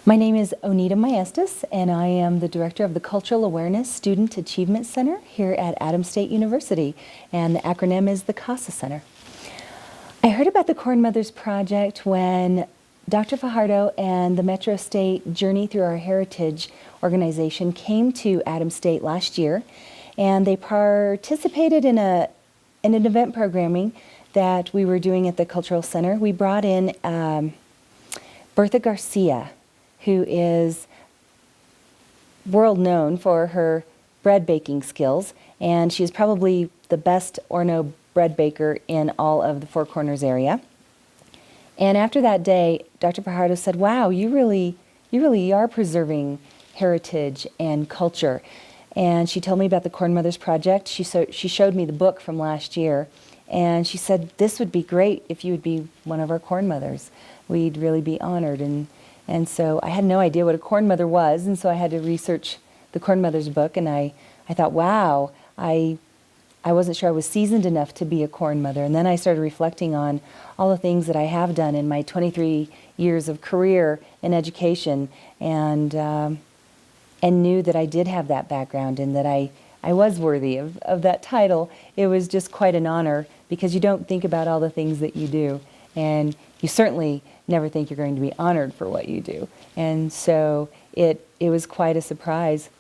My name is Oneyda Maestas, and I am the director of the Cultural Awareness Student Achievement Center here at Adams State University, and the acronym is the CASA Center. I heard about the Corn Mothers Project when Dr. Fajardo and the Metro State Journey Through Our Heritage organization came to Adams State last year, and they participated in an event programming that we were doing at the Cultural Center. We brought in Bertha Garcia, who is world known for her bread baking skills, and she's probably the best Orno bread baker in all of the Four Corners area. And after that day, Dr. Fajardo said, "Wow, you really are preserving heritage and culture." And she told me about the Corn Mothers Project. She showed me the book from last year, and she said, "This would be great if you would be one of our Corn Mothers. We'd really be honored." And so I had no idea what a Corn Mother was, and so I had to research the Corn Mothers book, and I thought, wow, I wasn't sure I was seasoned enough to be a Corn Mother. And then I started reflecting on all the things that I have done in my 23 years of career in education, and knew that I did have that background and that I was worthy of that title. It was just quite an honor, because you don't think about all the things that you do, and you certainly never think you're going to be honored for what you do. And so it was quite a surprise,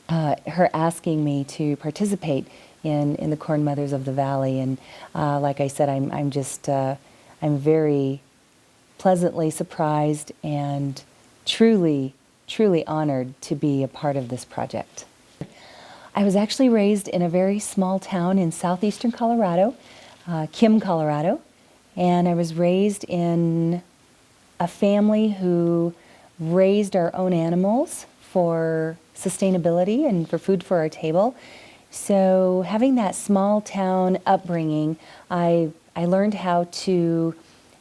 her asking me to participate in the Corn Mothers of the Valley. And like I said, I'm very pleasantly surprised and truly honored to be a part of this project. I was actually raised in a very small town in southeastern Colorado, Kim, Colorado, and I was raised in a family who raised our own animals for sustainability and for food for our table. So having that small town upbringing, I learned how to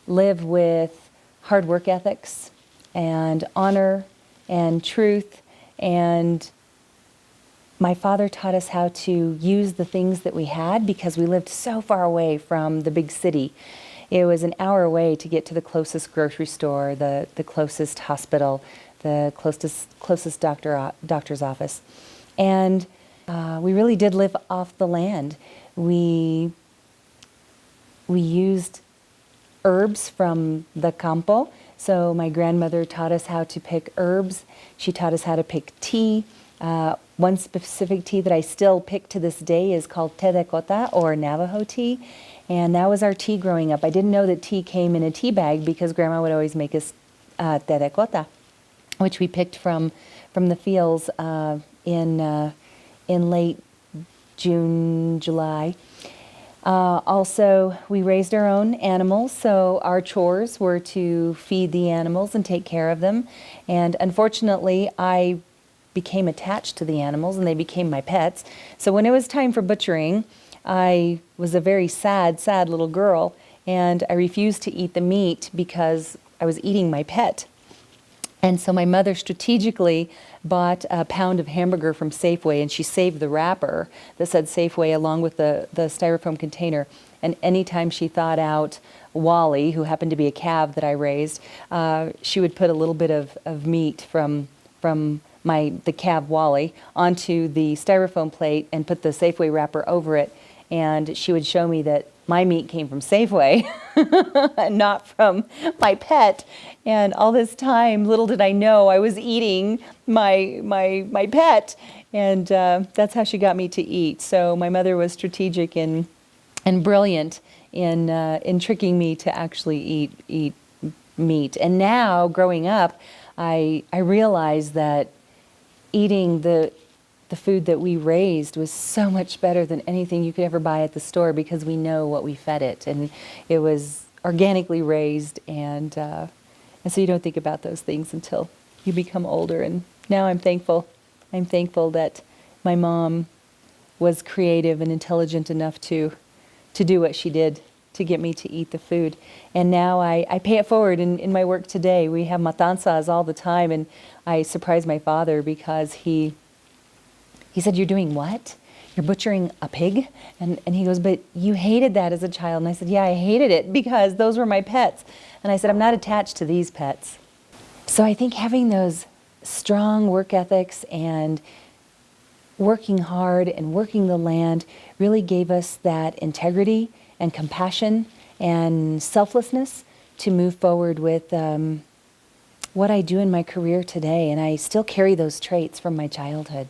live with hard work ethics and honor and truth, and my father taught us how to use the things that we had, because we lived so far away from the big city. It was an hour away to get to the closest grocery store, the closest hospital, the closest doctor's office. And we really did live off the land. We used herbs from the campo. So my grandmother taught us how to pick herbs. She taught us how to pick tea. One specific tea that I still pick to this day is called té de cota, or Navajo tea. And that was our tea growing up. I didn't know that tea came in a tea bag, because Grandma would always make us té de cota, which we picked from the fields in late June, July. Also, we raised our own animals, so our chores were to feed the animals and take care of them. And unfortunately, I became attached to the animals, and they became my pets. So when it was time for butchering, I was a very sad little girl, and I refused to eat the meat because I was eating my pet. And so my mother strategically bought a pound of hamburger from Safeway, and she saved the wrapper that said Safeway along with the styrofoam container. And anytime she thawed out Wally, who happened to be a calf that I raised, she would put a little bit of meat from the calf Wally onto the styrofoam plate and put the Safeway wrapper over it. And she would show me that my meat came from Safeway and not from my pet. And all this time, little did I know, I was eating my pet. And that's how she got me to eat. So my mother was strategic and brilliant in tricking me to actually eat meat. And now, growing up, I realized that eating the food that we raised was so much better than anything you could ever buy at the store, because we know what we fed it, and it was organically raised, and so you don't think about those things until you become older. And now I'm thankful that my mom was creative and intelligent enough to do what she did to get me to eat the food. And now I pay it forward in my work today. We have matanzas all the time, and I surprised my father because he said, "You're doing what? You're butchering a pig?" And he goes, "But you hated that as a child." And I said, "Yeah, I hated it because those were my pets." And I said, "I'm not attached to these pets." So I think having those strong work ethics and working hard and working the land really gave us that integrity and compassion and selflessness to move forward with what I do in my career today. And I still carry those traits from my childhood,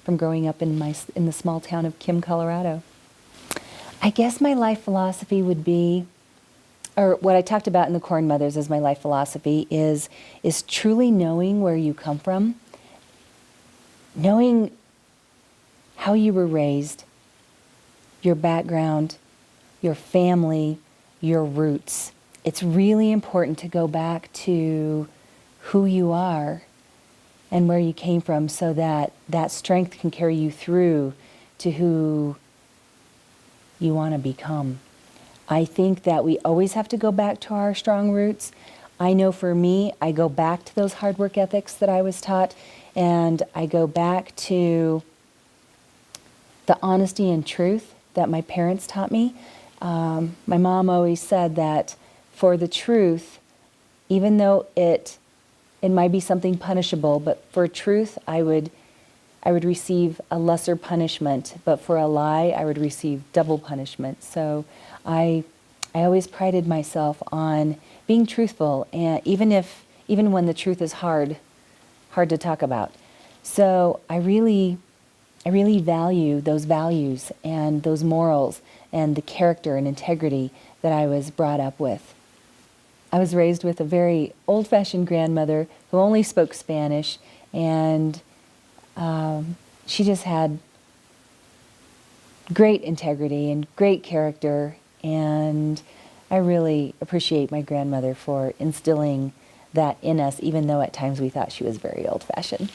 from growing up in the small town of Kim, Colorado. I guess my life philosophy would be, or what I talked about in the Corn Mothers as my life philosophy is truly knowing where you come from, knowing how you were raised, your background, your family, your roots. It's really important to go back to who you are and where you came from so that that strength can carry you through to who you want to become. I think that we always have to go back to our strong roots. I know for me, I go back to those hard work ethics that I was taught, and I go back to the honesty and truth that my parents taught me. My mom always said that for the truth, even though it might be something punishable, but for truth, I would receive a lesser punishment, but for a lie, I would receive double punishment. So I always prided myself on being truthful, and even when the truth is hard to talk about. So I really value those values and those morals and the character and integrity that I was brought up with. I was raised with a very old-fashioned grandmother who only spoke Spanish, and she just had great integrity and great character, and I really appreciate my grandmother for instilling that in us, even though at times we thought she was very old-fashioned.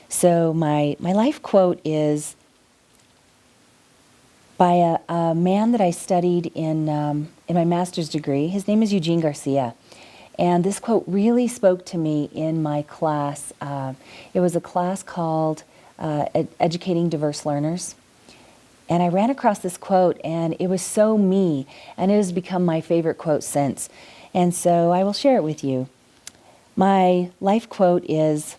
So my life quote is by a man that I studied in my master's degree. His name is Eugene Garcia. And this quote really spoke to me in my class. It was a class called Educating Diverse Learners. And I ran across this quote, and it was so me, and it has become my favorite quote since. And so I will share it with you. My life quote is,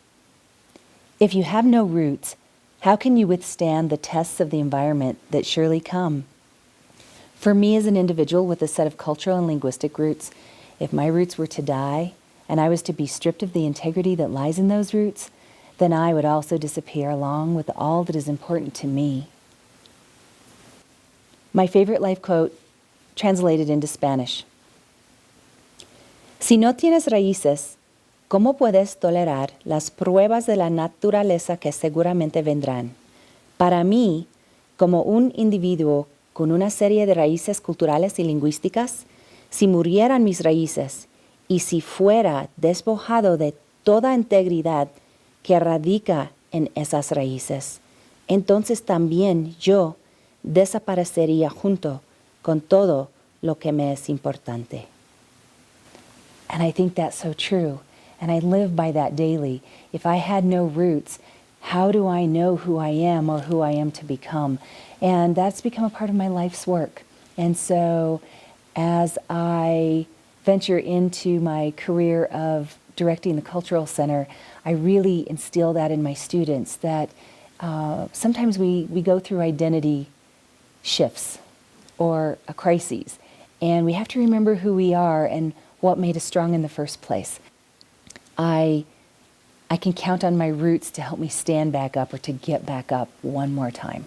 "If you have no roots, how can you withstand the tests of the environment that surely come?" For me as an individual with a set of cultural and linguistic roots, if my roots were to die and I was to be stripped of the integrity that lies in those roots, then I would also disappear along with all that is important to me. My favorite life quote, translated into Spanish. Si no tienes raíces, ¿cómo puedes tolerar las pruebas de la naturaleza que seguramente vendrán? Para mí, como un individuo con una serie de raíces culturales y lingüísticas, si murieran mis raíces y si fuera despojado de toda integridad que radica en esas raíces, entonces también yo desaparecería junto con todo lo que me es importante. And I think that's so true. And I live by that daily. If I had no roots, how do I know who I am or who I am to become? And that's become a part of my life's work. And so as I venture into my career of directing the Cultural Center, I really instill that in my students, that sometimes we go through identity shifts or a crises, and we have to remember who we are and what made us strong in the first place. I can count on my roots to help me stand back up or to get back up one more time.